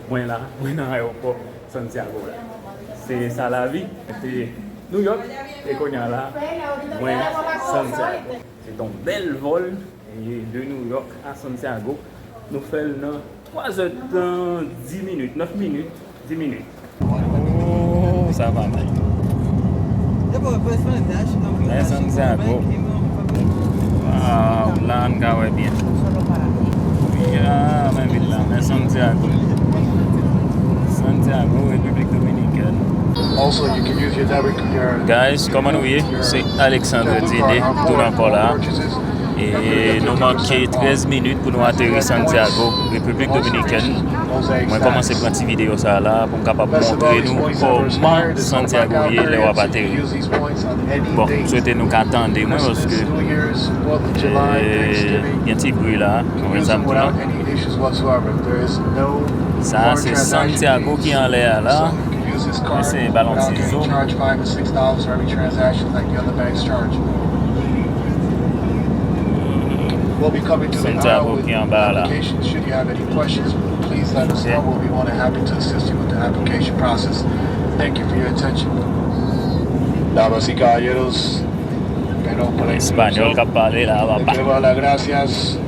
Mwen là, mwen dans l'aéroport Santiago là. C'est ça la vie. C'est New York et qu'on y a là, Mwen Santiago. C'est un bel vol et de New York à Santiago. Nous faisons 3 heures de 10 minutes, 9 minutes, 10 minutes. Oh, ça va mal. Mais Santiago. Wow, là on gagne bien. Yeah, même ville là, mais Santiago. Santiago Republique Dominicaine. Also, you can use your debit card. Guys, comment vous voyez, c'est Alexandre Dine, tout encore là. Et nous manquons 13 minutes pour nous atterrir Santiago, République Dominicaine. Moi, commencer à prendre cette vidéo ça là pour capable montrer nous comment Santiago est le Wap Ateri. Bon, souhaitez nous qu'attendre moi parce que il y a un petit bruit là, on va ça là. Ça c'est Santiago qui est en l'air là. C'est ballon de ciseaux. We'll be coming to the application. Should you have any questions, please let us know. We'll be more than happy to assist you with the application process. Thank you for your attention. Damas y caballeros, español que parle la le quiero dar las gracias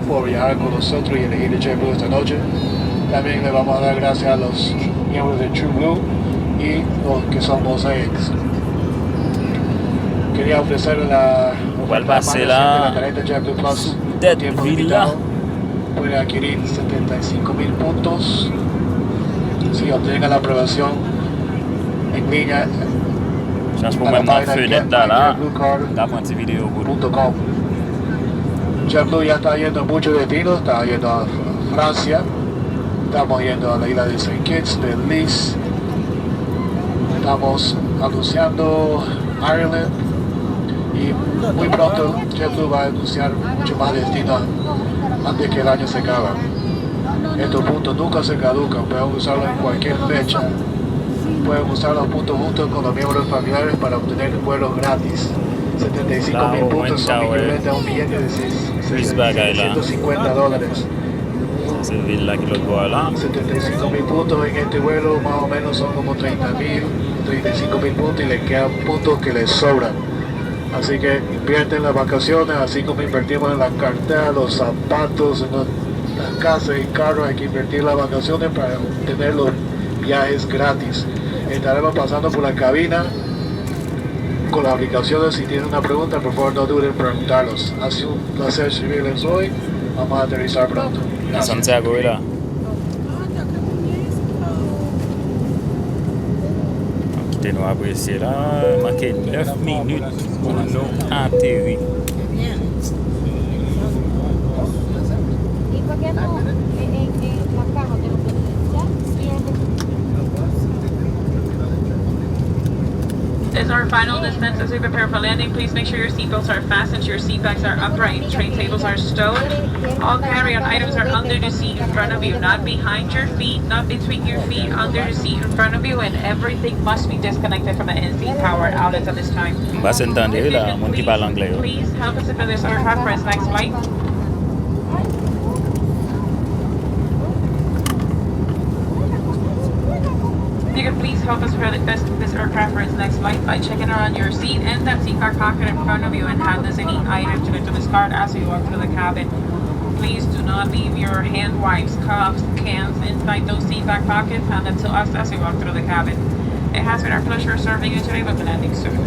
por viajar con nosotros y elegir el JetBlue esta noche. También le vamos a dar gracias a los miembros de TrueBlue y los que son Mosaics. Quería ofrecerle la tarjeta JetBlue Plus tiempo limitado. Puede adquirir 75,000 puntos si obtenga la aprobación en línea a la página jetbluecard.com. JetBlue ya está yendo a muchos destinos, está yendo a Francia, estamos yendo a la isla de Saint Kitts, de Belice, estamos anunciando Ireland. Y muy pronto JetBlue va a anunciar mucho más destinos antes que el año se acabe. Estos puntos nunca se caducan, pueden usarlos en cualquier fecha. Pueden usar los puntos juntos con los miembros familiares para obtener vuelos gratis. 75,000 puntos son equivalentes a un billete de $650. 75,000 puntos en este vuelo más o menos son como 35,000 puntos y les quedan puntos que les sobran. Así que invierten en las vacaciones, así como invertimos en la cartera, los zapatos, en las casas y carros. Hay que invertir en las vacaciones para tener los viajes gratis. Estaremos pasando por la cabina con las aplicaciones. Si tienen una pregunta, por favor no duden en preguntarlos. Ha sido un placer servirles hoy. Vamos a aterrizar pronto. En Santiago, ¿verdad? Quittez nous apprécier là, manqué 9 minutes pour nous atterrir. This is our final distance as we prepare for landing. Please make sure your seatbelts are fastened, your seat backs are upright, tray tables are stowed. All carry-on items are under the seat in front of you, not behind your feet, not between your feet, under the seat in front of you, and everything must be disconnected from the NC power outlets at this time. Vas a entender là, mon qui parle anglais. Please help us prepare this aircraft for its next flight. You can please help us prepare this aircraft for its next flight by checking around your seat and that seat card pocket in front of you and hand us any items to this card as you walk through the cabin. Please do not leave your hand wipes, cups, cans inside those seat back pockets. Hand them to us as you walk through the cabin. It has been our pleasure serving you today, but the landing soon.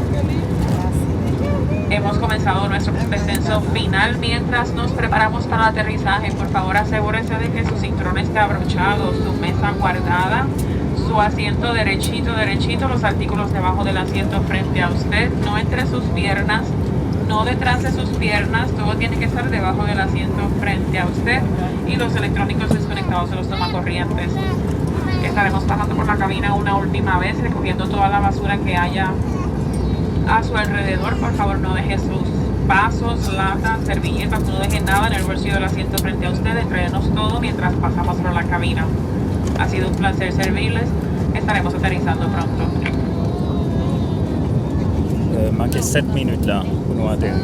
Hemos comenzado nuestro descenso final. Mientras nos preparamos para el aterrizaje, por favor asegúrese de que su cinturón esté abrochado, su mesa guardada, su asiento derechito, los artículos debajo del asiento frente a usted, no entre sus piernas, no detrás de sus piernas, todo tiene que estar debajo del asiento frente a usted y los electrónicos desconectados de los tomacorrientes. Estaremos pasando por la cabina una última vez, recogiendo toda la basura que haya a su alrededor. Por favor, no deje sus vasos, latas, servilletas, no deje nada en el bolsillo del asiento frente a usted. Entréguenos todo mientras pasamos por la cabina. Ha sido un placer servirles. Estaremos aterrizando pronto. Manqué 7 minutes là pour nous atterrir.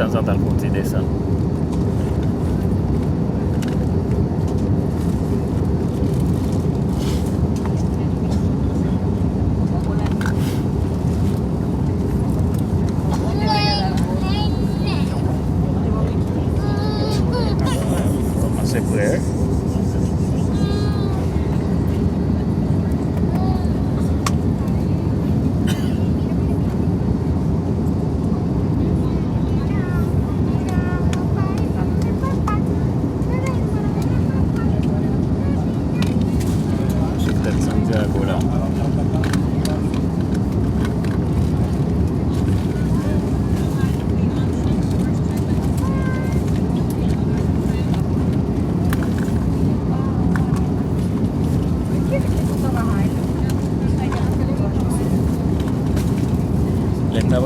temps en temps le côté descend. C'est prêt. C'est peut-être Santiago là.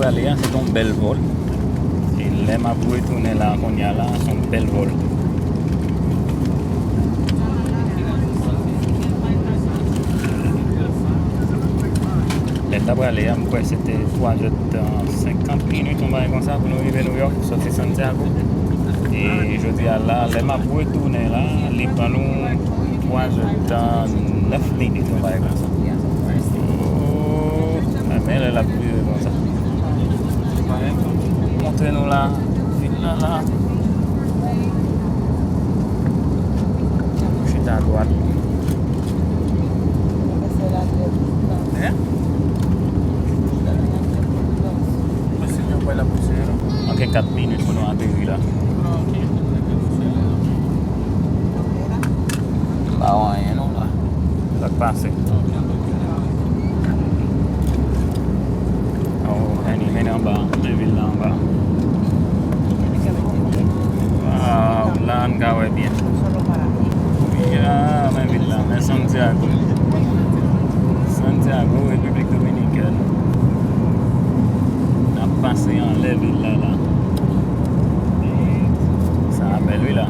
L'Italie, c'est un bel vol. Et l'aime à pouvoir tourner là, qu'on y a là, c'est un bel vol. L'Italie, c'était 3h50 minutes, on va comme ça pour nous arriver à New York, sortir Santiago. Et je dis à là, l'aime à pouvoir tourner là, il prend nous 3h09 minutes, on va comme ça. Mais elle est la plus comme ça. Montrez-nous là, vite là, là. Je suis à droite. Hein? Ok, 4 minutes pour nous atterrir là. Bah ouais, non là. Ça va passer. En bas, les villes là en bas. Waouh, là on gagne bien. Oui, ma ville là, mais Santiago. Santiago, République Dominicaine. On a passé en les villes là. Ça appelle lui là.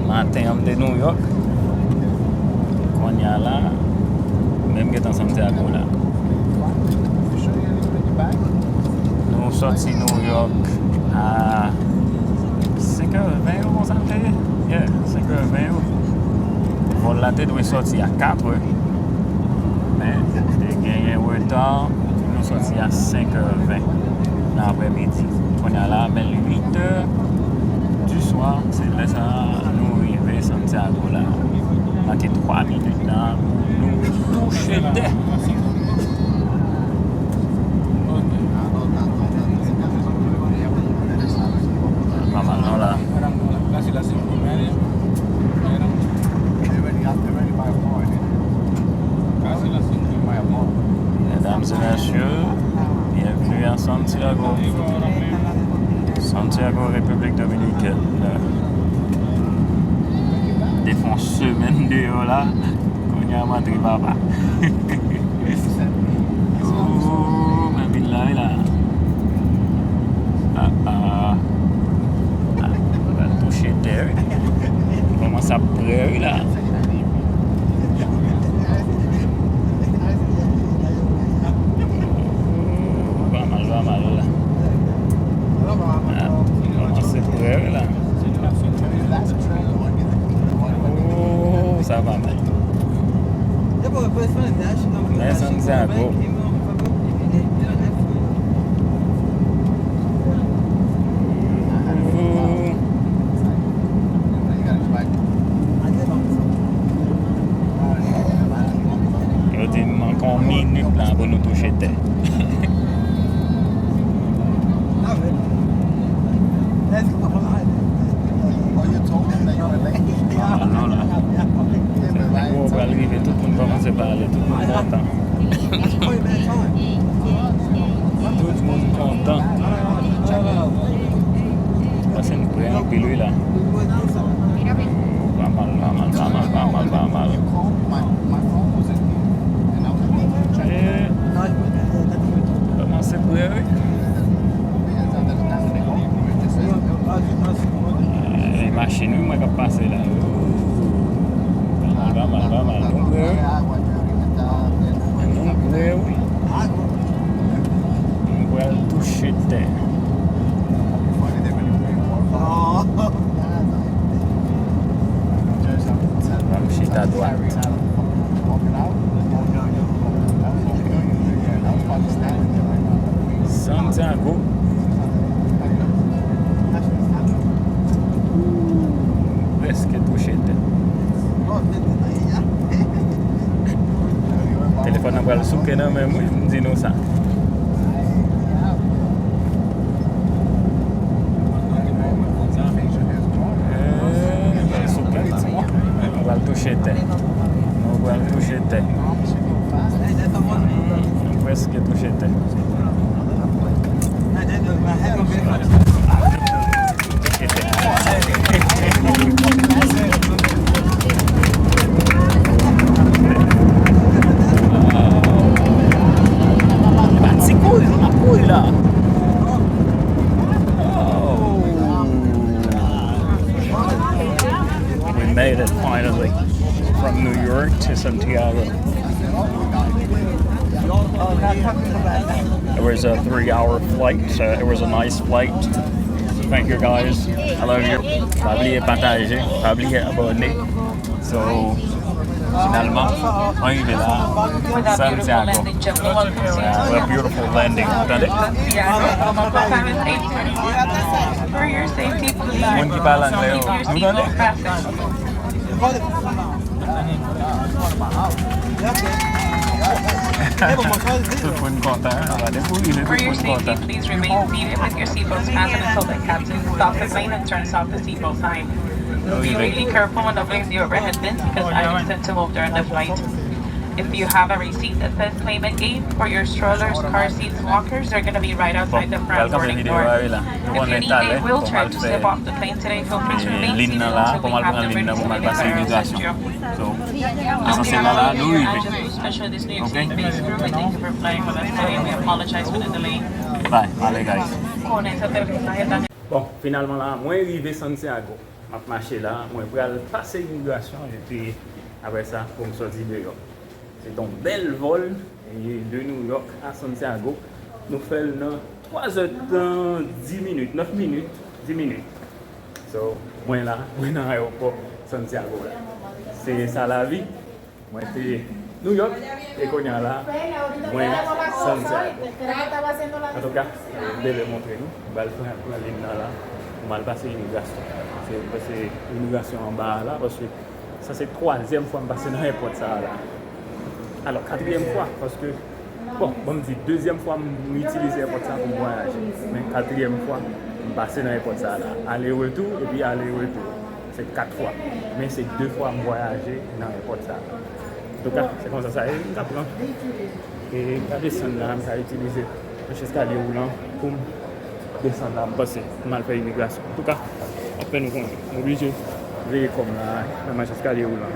Matin de New York, qu'on y a là, même qui est en Santiago là. Nous sortis New York à 5h20 on s'en fait. Yeah, 5h20. Vol là tête doit sortir à 4h. Mais j'ai gagné un retard, nous sortis à 5h20 dans l'après-midi. On y a là, mais 8h. Soir, c'est là ça nous arriver à Santiago là. On a 3 minutes là, nous toucher terre. Pas mal non là. Mesdames et messieurs, bienvenue à Santiago. Santiago Republique Dominicaine. Des fonds semaine dehors là, qu'on y a Madrid papa. Oh, ma ville là est là. On va toucher terre. On commence à pleurer là. Pas mal là. Là. Oh, ça va mal. Mais Santiago. Il manque une minute là pour nous toucher terre. On va arriver tout là. Va mal. Comment c'est pour eux? Les machines, moi, qui passent là. Va mal. Oui. On va toucher terre. Vamos à droite. Santiago. Presque touché terre. Téléphone n'a pas le souke non mais moi dis nous ça. On va le toucher terre. Presque touché terre. We made it finally from New York to Santiago. It was a 3-hour flight, so it was a nice flight. Thank you guys. I love you. Pas oublier partager, pas oublier abonner. So finalement, on est là, Santiago. A beautiful landing, entendez? For your safety, please. Moun qui parle anglais, nous donnez? Tout le monde content, regardez, il est For tout your le monde safety, content. please remain seated with your seatbelts fastened until the captain stops the plane and turns off the seatbelt sign. Be really careful when opening the overhead bins because items tend to move during the flight. If you have a receipt that says claimant gate for your strollers, car seats, walkers, they're going to be right outside the front boarding door. If you need a wheelchair to step off the plane today, feel free to remain seated until we have the ready to assist you. Essentiellement là, nous arrivons. Especially this New York State base crew, we thank you for flying with us today. We apologize for the delay. Bye, allez guys. Con ese aterrizaje tan Bon, finalement là, moi arrivé Santiago. Je marché là, moi pour aller passer l'immigration et puis après ça pour me sortir de York. C'est un bel vol de New York à Santiago. Nous faisons 3 heures de 10 minutes, 9 minutes, 10 minutes. So, moi là, moi dans l'aéroport Santiago là. C'est ça la vie. Moi j'étais New York et qu'on y a là, moi Santiago. En tout cas, je vais le montrer nous. On va le faire pour la ligne là. On va le passer l'immigration. C'est passer l'immigration en bas là parce que ça c'est 3e fois que je passe dans l'aéroport ça là. Alors 4e fois parce que bon, on me dit 2e fois que j'utilise l'aéroport ça pour voyager. Mais 4e fois je passe dans l'aéroport ça là. Aller-retour et puis aller-retour. C'est 4 fois. Mais c'est 2 fois que je voyager dans l'aéroport ça. En tout cas, c'est comme ça est. Et la descendre là, je vais utiliser le escalier roulant pour descendre là, passer, mal faire l'immigration. En tout cas, après nous sommes obligés de veiller comme là, dans l'escalier roulant.